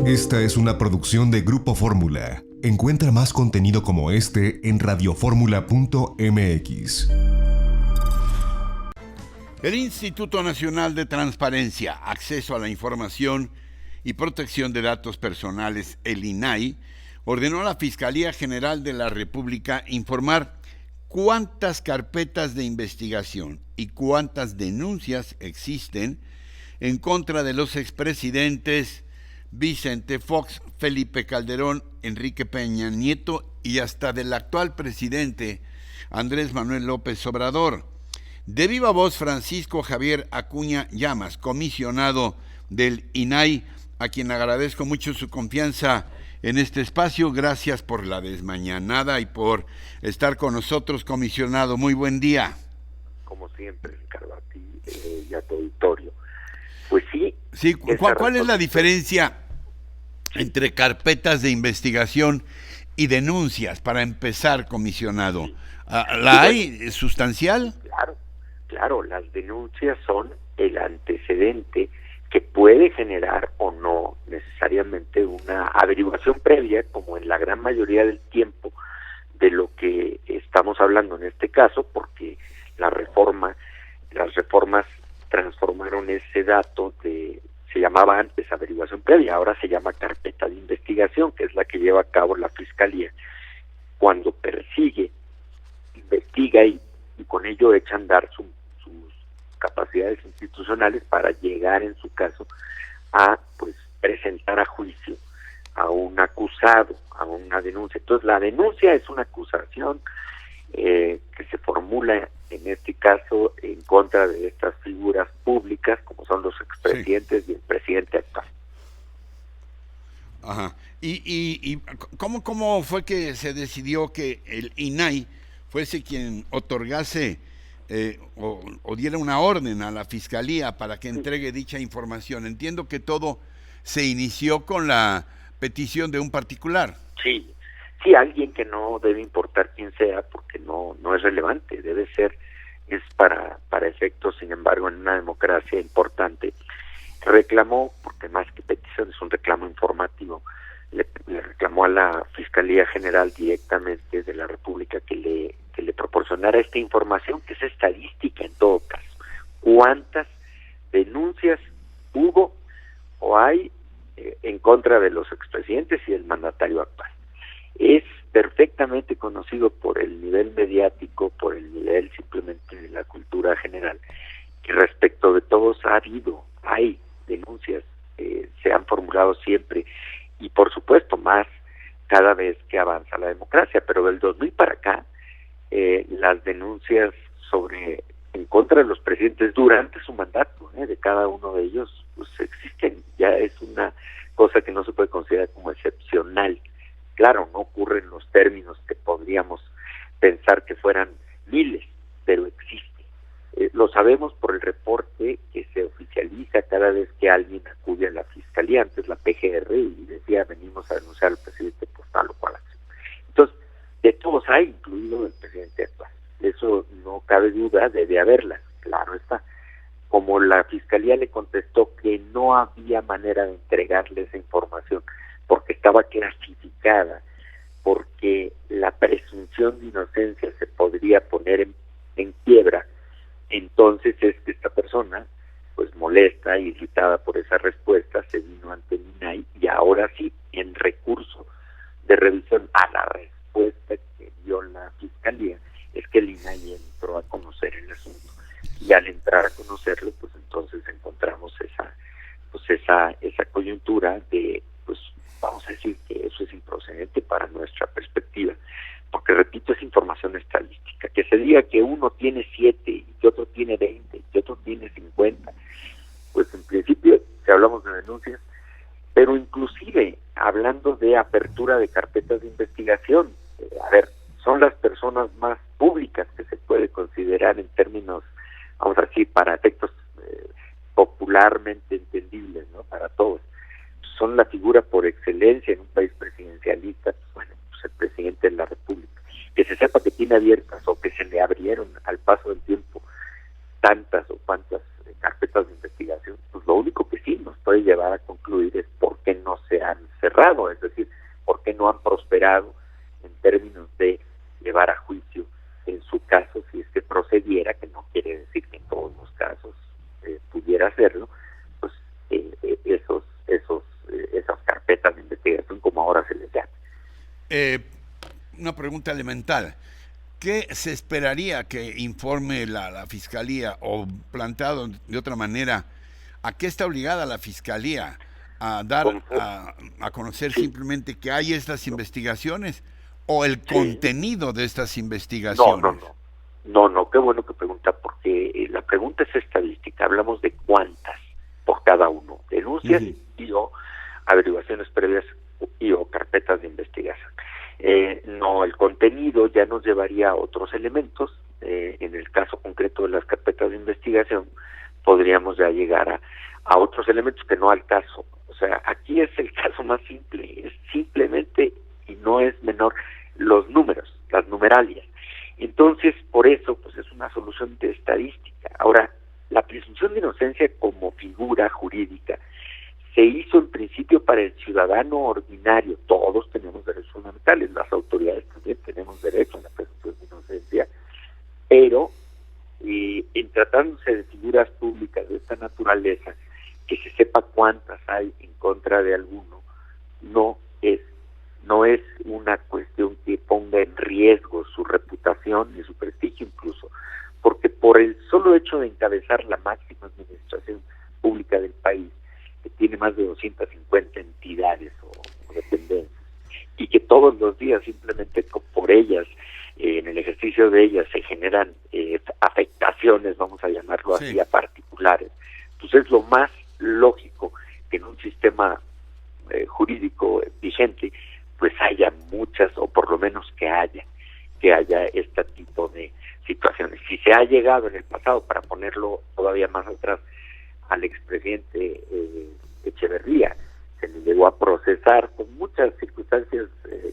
Esta es una producción de Grupo Fórmula. Encuentra más contenido como este en radioformula.mx. El Instituto Nacional de Transparencia, Acceso a la Información y Protección de Datos Personales, el INAI, ordenó a la Fiscalía General de la República informar cuántas carpetas de investigación y cuántas denuncias existen en contra de los expresidentes Vicente Fox, Felipe Calderón, Enrique Peña Nieto y hasta del actual presidente Andrés Manuel López Obrador. De viva voz, Francisco Javier Acuña Llamas, comisionado del INAI, a quien agradezco mucho su confianza en este espacio. Gracias por la desmañanada y por estar con nosotros, comisionado. Muy buen día. Como siempre, Ricardo, a ti y a tu auditorio. Pues sí. Sí, ¿cuál es la diferencia entre carpetas de investigación y denuncias, para empezar, comisionado? ¿La hay sustancial? Claro, las denuncias son el antecedente que puede generar o no necesariamente una averiguación previa, como en la gran mayoría del tiempo de lo que estamos hablando en este caso, porque las reformas transformaron ese dato se llamaba antes averiguación previa, ahora se llama carpeta de investigación, que es la que lleva a cabo la Fiscalía cuando persigue, investiga y con ello echa a andar sus capacidades institucionales para llegar, en su caso, a presentar a juicio a un acusado, a una denuncia. Entonces, la denuncia es una acusación que se formula, en este caso, en contra de estas figuras públicas, como son los expresidentes y el presidente actual. Ajá. ¿Y cómo fue que se decidió que el INAI fuese quien otorgase o diera una orden a la Fiscalía para que entregue dicha información? Entiendo que todo se inició con la petición de un particular. Sí, alguien que no debe importar quién sea, porque no es relevante, es para efectos, sin embargo, en una democracia importante. Reclamó, porque más que petición es un reclamo informativo, le reclamó a la Fiscalía General directamente de la República que le proporcionara esta información, que es estadística en todo caso. ¿Cuántas denuncias hubo o hay en contra de los expresidentes y del mandatario actual? Es perfectamente conocido por el nivel mediático, por el nivel simplemente de la cultura general, que respecto de todos hay denuncias, se han formulado siempre, y por supuesto más cada vez que avanza la democracia, pero del 2000 para acá, las denuncias en contra de los presidentes durante su mandato, de cada uno de ellos, existen. Ya es una cosa que no se puede considerar como excepcional. Claro, no ocurre en los términos que podríamos pensar que fueran miles, pero existe. Lo sabemos por el reporte que se oficializa cada vez que alguien acude a la Fiscalía, antes la PGR, y decía, venimos a denunciar al presidente por tal o cual acción. Entonces, de todos hay, incluido el presidente actual. Eso no cabe duda, debe haberla, claro está. Como la Fiscalía le contestó que no había manera de entregarle esa información porque estaba clasificada, porque la presunción de inocencia se podría poner en quiebra, entonces es que esta persona, molesta, irritada por esa respuesta, se vino ante el INAI y ahora sí, en recurso de revisión a la respuesta que dio la Fiscalía, es que el INAI entró a conocer el asunto. Y al entrar a conocerlo, entonces encontramos esa coyuntura de, vamos a decir que eso es improcedente para nuestra perspectiva, porque repito, es información estadística. Que se diga que uno tiene 7 y que otro tiene 20 y que otro tiene 50, en principio, si hablamos de denuncias, pero inclusive hablando de apertura de carpetas de investigación, son las personas más públicas que se puede considerar en términos, vamos a decir, para efectos popularmente entendibles, ¿no? Para todos. Son la figura por excelencia en un país presidencialista, el presidente de la República. Que se sepa que tiene abiertas o que se le abrieron al paso del tiempo tantas o cuantas carpetas de investigación, lo único que sí nos puede llevar a concluir es por qué no se han cerrado, es decir, por qué no han prosperado en términos de llevar a juicio en su caso, si es que procediera, que no quiere decir que en todos los casos pudiera hacerlo, pues esas carpetas de investigación, como ahora se les llama. Una pregunta elemental. ¿Qué se esperaría que informe la Fiscalía, o planteado de otra manera, a qué está obligada la Fiscalía? ¿A dar a conocer simplemente que hay estas investigaciones o el contenido de estas investigaciones? No, qué bueno que pregunta, porque la pregunta es estadística. Hablamos de cuántas por cada uno, denuncias y o averiguaciones previas y o carpetas de investigación. No, el contenido ya nos llevaría a otros elementos. En el caso concreto de las carpetas de investigación, podríamos ya llegar a otros elementos que no al caso. O sea, aquí es el caso más simple, es simplemente, y no es menor, los números, las numeralias. Entonces, por eso, pues es una solución de estadística. Ahora, la presunción de inocencia como figura jurídica se hizo en principio para el ciudadano ordinario. Todos tenemos derechos fundamentales, las autoridades también tenemos derecho a la presunción de inocencia, pero en tratándose de figuras públicas de esta naturaleza, que se sepa cuántas hay en contra de alguno, no es una cuestión que ponga en riesgo su reputación y su prestigio incluso, porque por el solo hecho de encabezar la máxima administración pública del país, que tiene más de 250 entidades o dependencias, y que todos los días simplemente por ellas, en el ejercicio de ellas se generan afectaciones, vamos a llamarlo así, a particulares, pues es lo más lógico que en un sistema jurídico vigente pues haya muchas, o por lo menos que haya este tipo de situaciones. Si se ha llegado en el pasado, para ponerlo todavía más atrás, al expresidente Echeverría, se le llegó a procesar con muchas circunstancias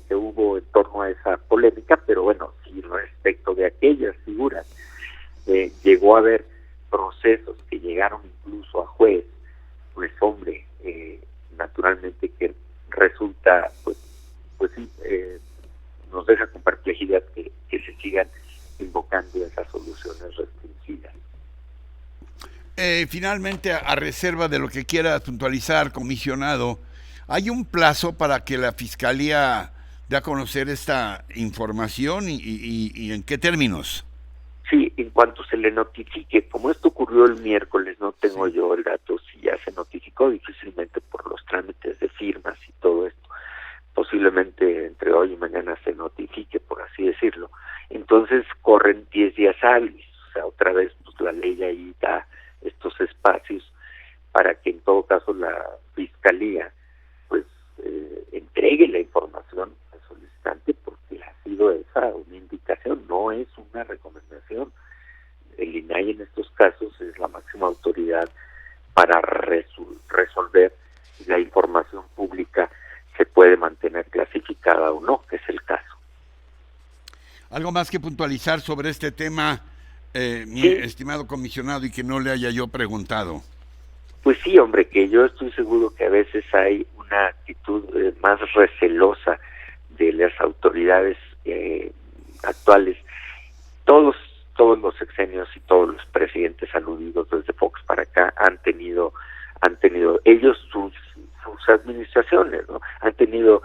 que hubo en torno a esa polémica, pero bueno, sí, respecto de aquellas figuras, llegó a haber procesos que llegaron incluso a juez, pues hombre, naturalmente que resulta, pues sí, nos deja con perplejidad que se sigan invocando esas soluciones restringidas. Finalmente, a reserva de lo que quiera puntualizar, comisionado, ¿hay un plazo para que la Fiscalía dé a conocer esta información y en qué términos? Sí, en cuanto se le notifique, como esto ocurrió el miércoles, no tengo yo el dato si ya se notificó, difícilmente por los trámites de firmas y todo esto, posiblemente entre hoy y mañana se notifique, por así decirlo. Entonces corren 10 días hábiles, o sea, otra vez pues la ley ahí da estos espacios para que en todo caso la Fiscalía pues entregue la información al solicitante, porque ha sido esa una indicación, no es una recomendación. El INAI en estos casos es la máxima autoridad para resolver si la información pública se puede mantener clasificada o no, que es el caso. ¿Algo más que puntualizar sobre este tema, mi estimado comisionado, y que no le haya yo preguntado? Pues sí, hombre, que yo estoy seguro que a veces hay una actitud más recelosa de las autoridades actuales. Todos los sexenios y todos los presidentes aludidos desde Fox para acá han tenido ellos sus administraciones, ¿no? Han tenido,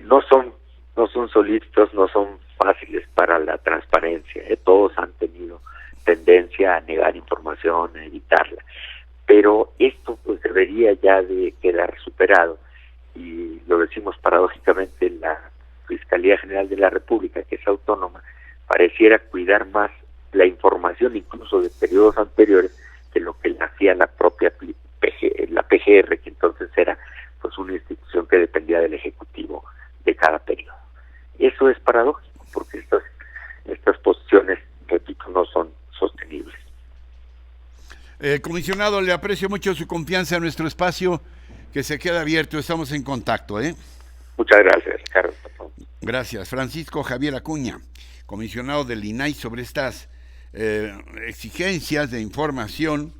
no son solícitos, no son fáciles para la transparencia, todos han tenido tendencia a negar información, a evitarla, pero esto pues debería ya de quedar superado, y lo decimos paradójicamente. La Fiscalía General de la República, que es autónoma, pareciera cuidar más la información incluso de periodos anteriores que lo que le hacía la propia la PGR, que entonces era pues una institución que dependía del Ejecutivo de cada periodo. Eso es paradójico, porque estas posiciones, repito, no son sostenibles. Comisionado, le aprecio mucho su confianza en nuestro espacio, que se queda abierto. Estamos en contacto. Muchas gracias, Ricardo. Gracias. Francisco Javier Acuña, comisionado del INAI, sobre estas exigencias de información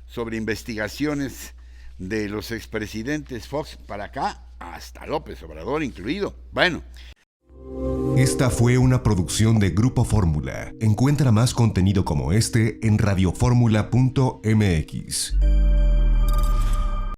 sobre investigaciones de los expresidentes Fox para acá, hasta López Obrador incluido. Bueno. Esta fue una producción de Grupo Fórmula. Encuentra más contenido como este en radioformula.mx.